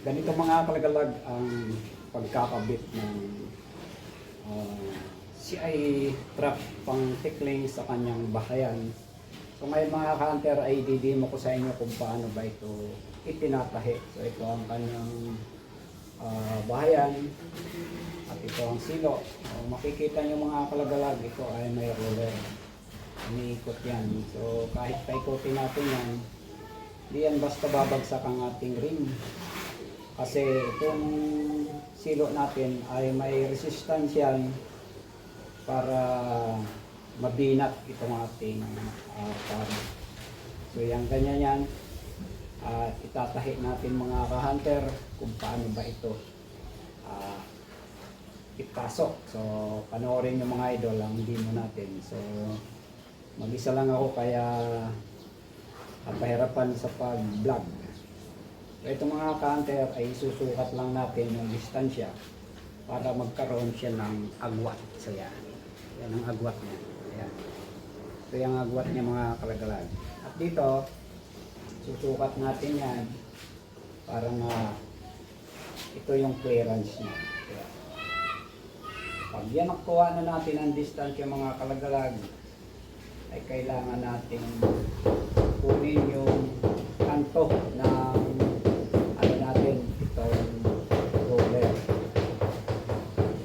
Ganito mga kalagalag ang pagkakabit ng CI trap pang tickling sa kanyang bahayan. So ngayon mga ka-hunter ay didimo ko sa inyo kung paano ba ito itinatahi. So ito ang kanyang bahayan at ito ang silo. So, makikita nyo mga kalagalag, ito ay may roller. Umiikot yan. So kahit paikutin natin yan, hindi yan basta babagsak ang ating ring. Kasi itong silo natin ay may resistance yan para mabinat itong ating paro. So yan ganyan yan. At itatahi natin mga ka-hunter kung paano ba ito ipasok. So panoorin nyo mga idol ang demo natin. So mag-isa lang ako kaya pahirapan sa pag-vlog. So itong mga ka-hunter ay susukat lang natin yung distansya para magkaroon siya ng agwat. So yan. Yan ang agwat niya. Ayan. Ito yung agwat niya mga kalagalag. At dito, susukat natin yan para ito yung clearance niya. Ayan. Pag yan nakuha na natin ang distansya mga kalagalag, ay kailangan natin kunin yung kanto ng natin itong roller.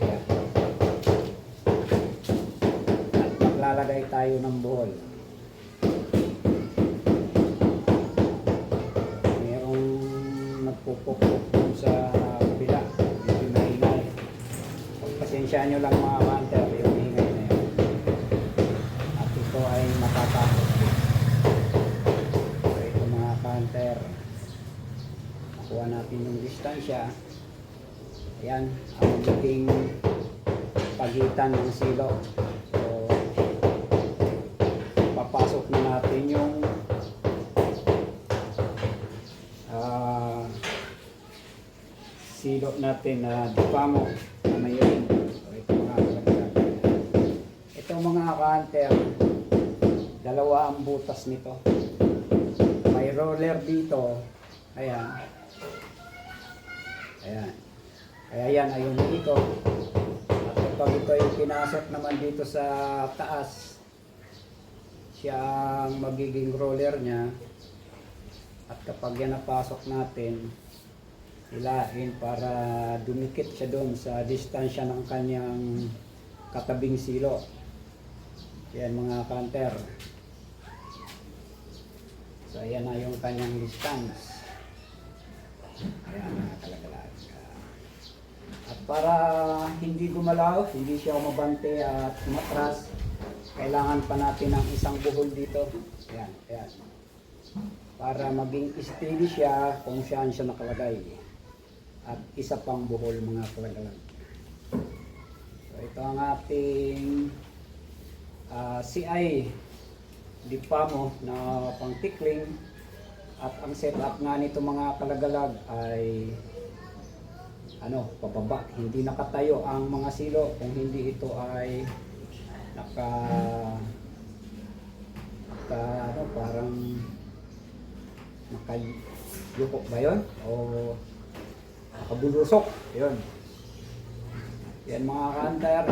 Ayan. At maglalagay tayo ng buhol. Mayroong nagpupukpuk dun sa kabila. Medyo maingay. Pagpasensyaan nyo lang mga hunter yung ingay na yun. At ito ay matatakot. So ito mga hunter, kuha natin yung distansya. Ayan, ang magiging pagitan ng silo. So, papasok na natin yung silo natin na dipamo na mayroon. So, ito mga kalaglag. Itong mga ka-hunter, dalawa ang butas nito. May roller dito. Ayan. Ayan. Kaya yan ay umiikot. At kapag ito ay pinasok naman dito sa taas, siya ang magiging roller niya. At kapag yan napasok natin, hilain para dumikit siya doon sa distansya ng kanyang katabing silo. Yan mga ka-hunter. So ayan na yung kanyang distance. Ayan mga kalagalag. At para hindi gumalaw, hindi siya umabante at matras, kailangan pa natin ng isang buhol dito. Ayan, ayan. Para maging steady siya kung saan siya nakalagay. At isa pang buhol mga kalagalag. So ito ang ating CI dipamo na pang tickling. At ang setup nga nito mga kalagalag ay pababa. Hindi nakatayo ang mga silo kung hindi ito ay parang nakayuko ba yun? O nakabulusok. Yun. Yan mga ka-hunter.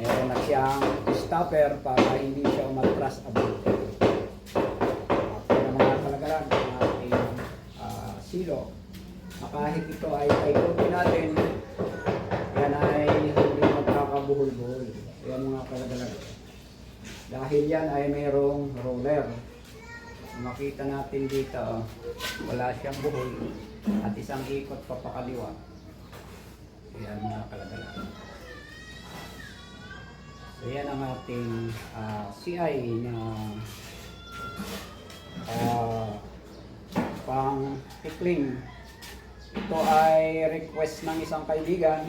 Meron na siyang stopper para hindi siya umatras abot. Silo. Kahit ito ay paikutin natin, yan ay hindi magkakabuhol-buhol. Yan mga kalagalag. Dahil yan ay mayroong roller. Makita natin dito, wala siyang buhol at isang ikot papakaliwa. Yan mga kalagalag. So yan ang ating CI na pang tickling. Ito ay request ng isang kaibigan.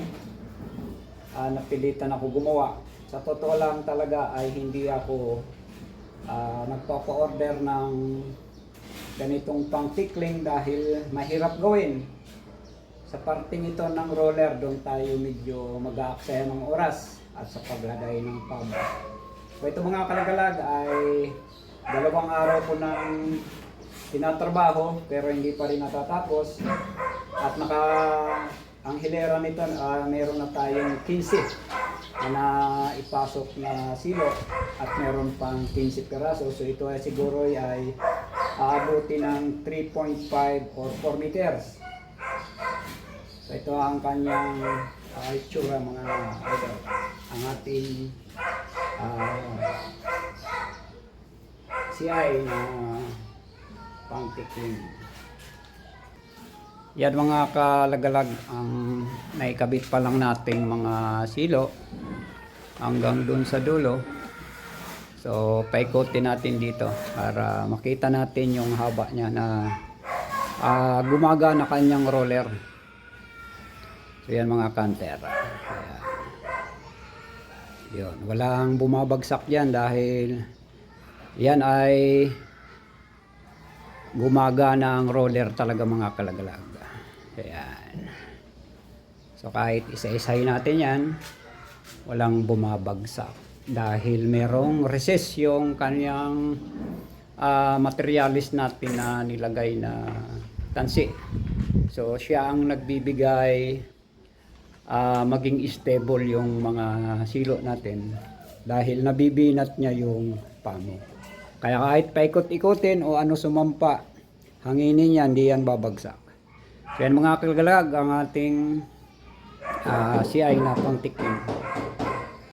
Napilitan ako gumawa. Sa totoo lang talaga ay hindi ako nagpapa-order ng ganitong pang tickling dahil mahirap gawin. Sa parting ito ng roller, doon tayo medyo mag-aaksaya ng oras at sa paglagay ng pump. So ito mga kalagalag ay 2 araw ko ng tinatrabaho pero hindi pa rin natatapos. At ang hilera nito, meron na tayong 15 na ipasok na silo at meron pang 15 piraso. So ito ay siguro ay aabuti ng 3.5 or 4 meters. So ito ang kanyang itsura mga idol. Ang ating CI na pang-tikling. Yan mga kalagalag ang naikabit pa lang nating mga silo hanggang dun sa dulo. So paikotin natin dito para makita natin yung haba niya na gumagana kanyang roller. So yan mga kanter. Ayan. Yun, walang bumabagsak yan dahil yan ay gumagana ang roller talaga mga kalagalag. Ayan. So kahit isa-isahin natin yan, walang bumabagsak dahil merong recess yung kanyang materialis natin na nilagay na tansi. So siya ang nagbibigay maging stable yung mga silo natin dahil nabibinat niya yung pamo. Kaya kahit paikot-ikotin o ano sumampa, hanginin yan, hindi yan babagsak. So yan mga kalagalag ang ating CI na pang-tikling.